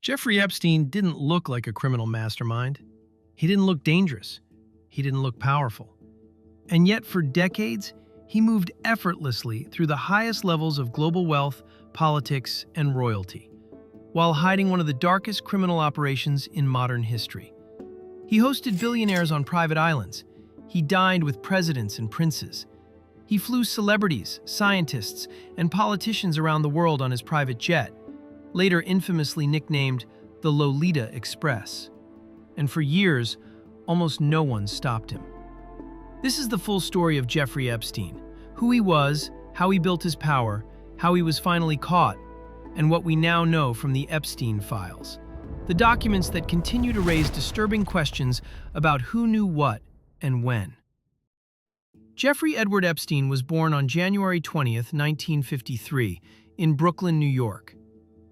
Jeffrey Epstein didn't look like a criminal mastermind. He didn't look dangerous. He didn't look powerful. And yet, for decades, he moved effortlessly through the highest levels of global wealth, politics, and royalty, while hiding one of the darkest criminal operations in modern history. He hosted billionaires on private islands. He dined with presidents and princes. He flew celebrities, scientists, and politicians around the world on his private jet, later infamously nicknamed the Lolita Express. And for years, almost no one stopped him. This is the full story of Jeffrey Epstein, who he was, how he built his power, how he was finally caught, and what we now know from the Epstein files. The documents that continue to raise disturbing questions about who knew what and when. Jeffrey Edward Epstein was born on January 20th, 1953, in Brooklyn, New York.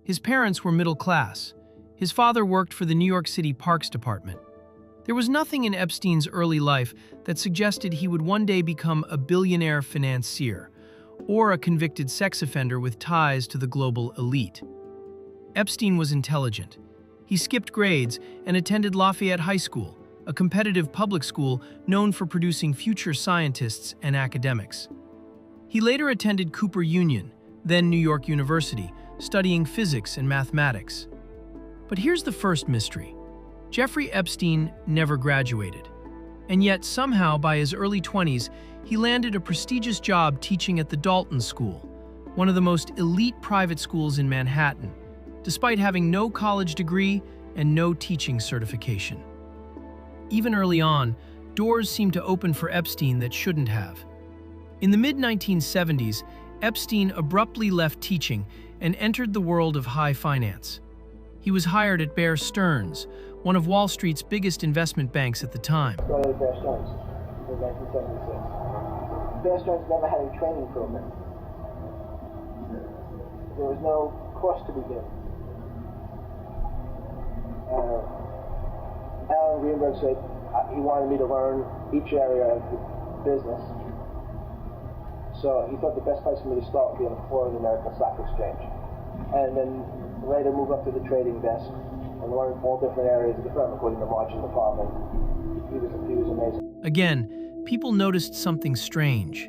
His parents were middle class. His father worked for the New York City Parks Department. There was nothing in Epstein's early life that suggested he would one day become a billionaire financier or a convicted sex offender with ties to the global elite. Epstein was intelligent. He skipped grades and attended Lafayette High School, a competitive public school known for producing future scientists and academics. He later attended Cooper Union, then New York University, studying physics and mathematics. But here's the first mystery. Jeffrey Epstein never graduated. And yet, somehow, by his early 20s, he landed a prestigious job teaching at the Dalton School, one of the most elite private schools in Manhattan, despite having no college degree and no teaching certification. Even early on, doors seemed to open for Epstein that shouldn't have. In the mid-1970s, Epstein abruptly left teaching and entered the world of high finance. He was hired at Bear Stearns, one of Wall Street's biggest investment banks at the time. Started at Bear Stearns in 1976. Bear Stearns never had a training program. There was no course to begin. Alan Greenberg said he wanted me to learn each area of the business. So he thought the best place for me to start would be on the floor of the American Stock Exchange. And then later move up to the trading desk and learn all different areas of the firm, including the margin department. He was amazing. Again, people noticed something strange.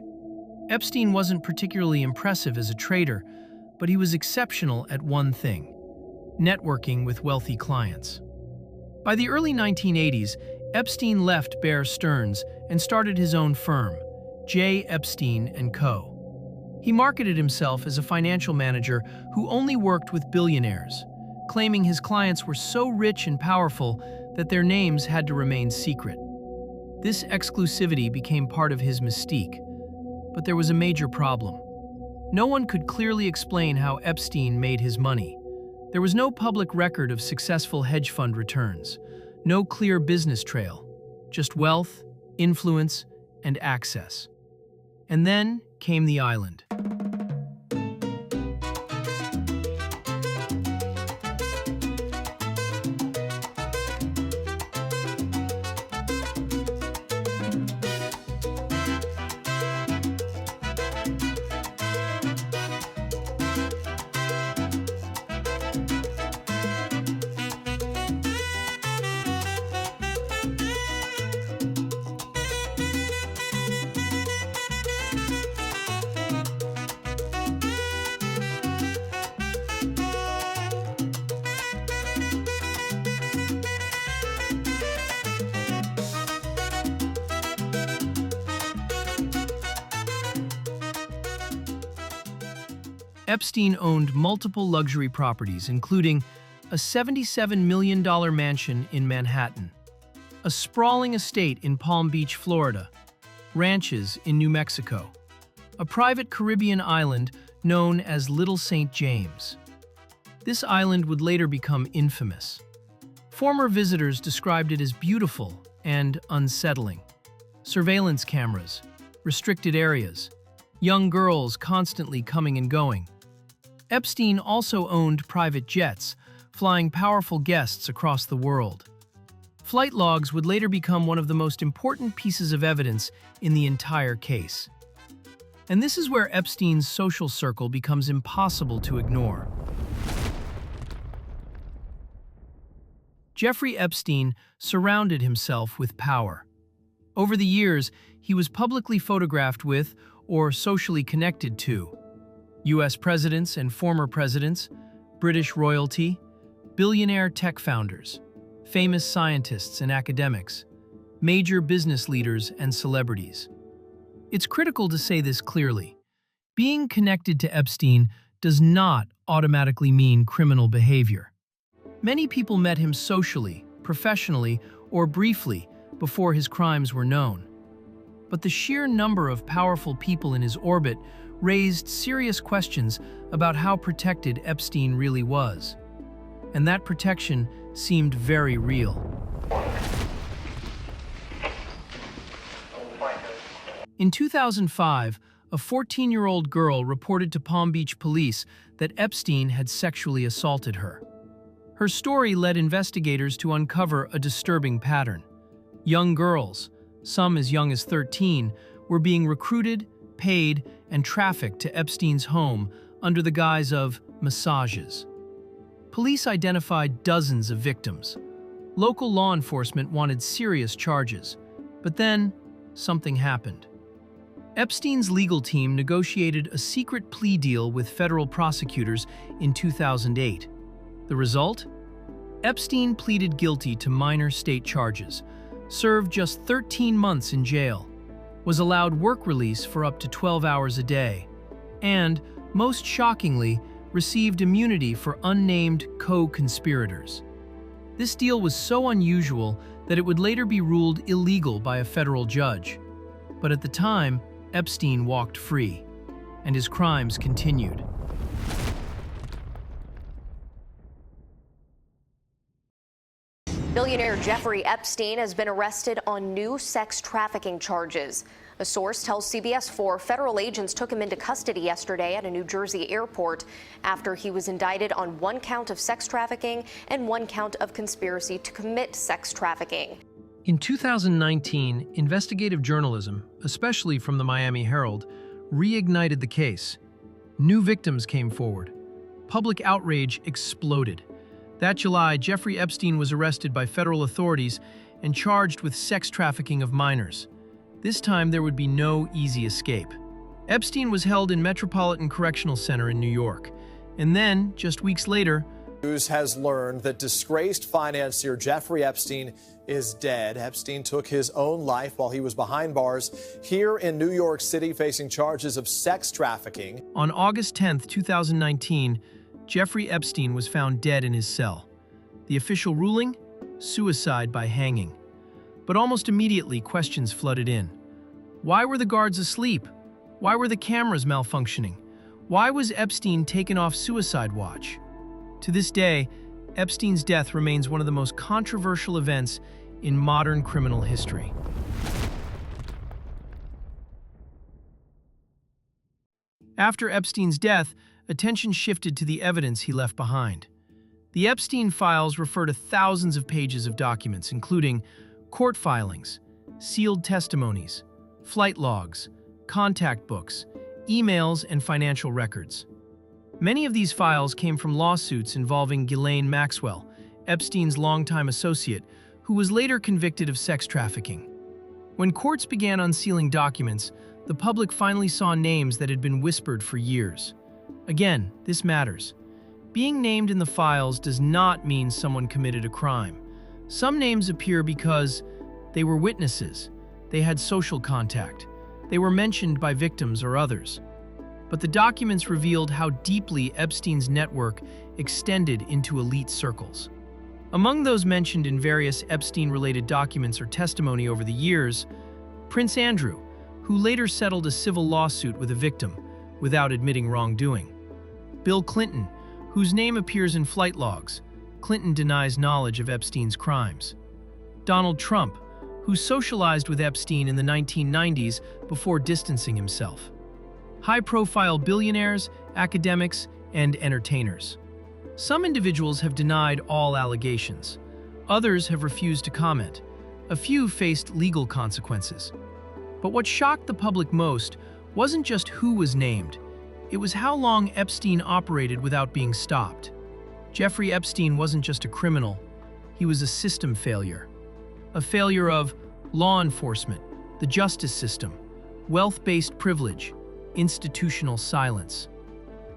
Epstein wasn't particularly impressive as a trader, but he was exceptional at one thing: networking with wealthy clients. By the early 1980s, Epstein left Bear Stearns and started his own firm, J. Epstein & Co. He marketed himself as a financial manager who only worked with billionaires, claiming his clients were so rich and powerful that their names had to remain secret. This exclusivity became part of his mystique, but there was a major problem. No one could clearly explain how Epstein made his money. There was no public record of successful hedge fund returns, no clear business trail, just wealth, influence, and access. And then came the island. Epstein owned multiple luxury properties, including a $77 million mansion in Manhattan, a sprawling estate in Palm Beach, Florida, ranches in New Mexico, a private Caribbean island known as Little St. James. This island would later become infamous. Former visitors described it as beautiful and unsettling. Surveillance cameras, restricted areas, young girls constantly coming and going. Epstein also owned private jets, flying powerful guests across the world. Flight logs would later become one of the most important pieces of evidence in the entire case. And this is where Epstein's social circle becomes impossible to ignore. Jeffrey Epstein surrounded himself with power. Over the years, he was publicly photographed with, or socially connected to, U.S. presidents and former presidents, British royalty, billionaire tech founders, famous scientists and academics, major business leaders and celebrities. It's critical to say this clearly. Being connected to Epstein does not automatically mean criminal behavior. Many people met him socially, professionally, or briefly before his crimes were known. But the sheer number of powerful people in his orbit raised serious questions about how protected Epstein really was. And that protection seemed very real. In 2005, a 14-year-old girl reported to Palm Beach police that Epstein had sexually assaulted her. Her story led investigators to uncover a disturbing pattern. Young girls, some as young as 13, were being recruited, paid, and trafficked to Epstein's home under the guise of massages. Police identified dozens of victims. Local law enforcement wanted serious charges, but then something happened. Epstein's legal team negotiated a secret plea deal with federal prosecutors in 2008. The result? Epstein pleaded guilty to minor state charges, served just 13 months in jail, was allowed work release for up to 12 hours a day, and, most shockingly, received immunity for unnamed co-conspirators. This deal was so unusual that it would later be ruled illegal by a federal judge. But at the time, Epstein walked free, and his crimes continued. Billionaire Jeffrey Epstein has been arrested on new sex trafficking charges. A source tells CBS 4 federal agents took him into custody yesterday at a New Jersey airport after he was indicted on 1 count of sex trafficking and 1 count of conspiracy to commit sex trafficking. In 2019, investigative journalism, especially from the Miami Herald, reignited the case. New victims came forward. Public outrage exploded. That July, Jeffrey Epstein was arrested by federal authorities and charged with sex trafficking of minors. This time, there would be no easy escape. Epstein was held in Metropolitan Correctional Center in New York. And then, just weeks later, news has learned that disgraced financier Jeffrey Epstein is dead. Epstein took his own life while he was behind bars here in New York City facing charges of sex trafficking. On August 10, 2019, Jeffrey Epstein was found dead in his cell. The official ruling? Suicide by hanging. But almost immediately, questions flooded in. Why were the guards asleep? Why were the cameras malfunctioning? Why was Epstein taken off suicide watch? To this day, Epstein's death remains one of the most controversial events in modern criminal history. After Epstein's death, attention shifted to the evidence he left behind. The Epstein files refer to thousands of pages of documents, including court filings, sealed testimonies, flight logs, contact books, emails, and financial records. Many of these files came from lawsuits involving Ghislaine Maxwell, Epstein's longtime associate, who was later convicted of sex trafficking. When courts began unsealing documents, the public finally saw names that had been whispered for years. Again, this matters. Being named in the files does not mean someone committed a crime. Some names appear because they were witnesses, they had social contact, they were mentioned by victims or others. But the documents revealed how deeply Epstein's network extended into elite circles. Among those mentioned in various Epstein-related documents or testimony over the years, Prince Andrew, who later settled a civil lawsuit with a victim without admitting wrongdoing. Bill Clinton, whose name appears in flight logs. Clinton denies knowledge of Epstein's crimes. Donald Trump, who socialized with Epstein in the 1990s before distancing himself. High-profile billionaires, academics, and entertainers. Some individuals have denied all allegations. Others have refused to comment. A few faced legal consequences. But what shocked the public most wasn't just who was named. It was how long Epstein operated without being stopped. Jeffrey Epstein wasn't just a criminal. he was a system failure. A failure of law enforcement, the justice system, wealth-based privilege, institutional silence.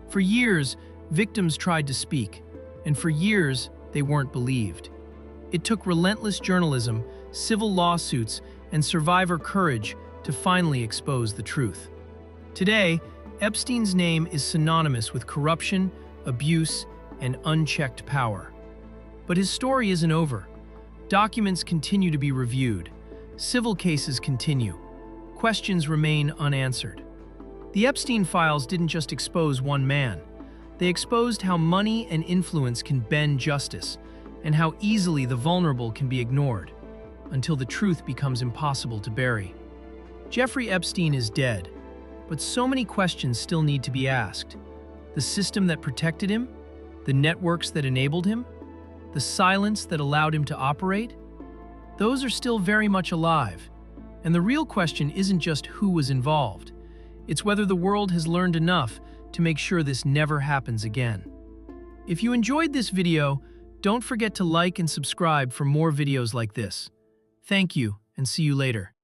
For years, victims tried to speak, and for years, they weren't believed. It took relentless journalism, civil lawsuits, and survivor courage to finally expose the truth. Today, Epstein's name is synonymous with corruption, abuse, and unchecked power. But his story isn't over. Documents continue to be reviewed. Civil cases continue. Questions remain unanswered. The Epstein files didn't just expose one man. They exposed how money and influence can bend justice, and how easily the vulnerable can be ignored, until the truth becomes impossible to bury. Jeffrey Epstein is dead, but so many questions still need to be asked. The system that protected him? The networks that enabled him? The silence that allowed him to operate? Those are still very much alive. And the real question isn't just who was involved. It's whether the world has learned enough to make sure this never happens again. If you enjoyed this video, don't forget to like and subscribe for more videos like this. Thank you, and see you later.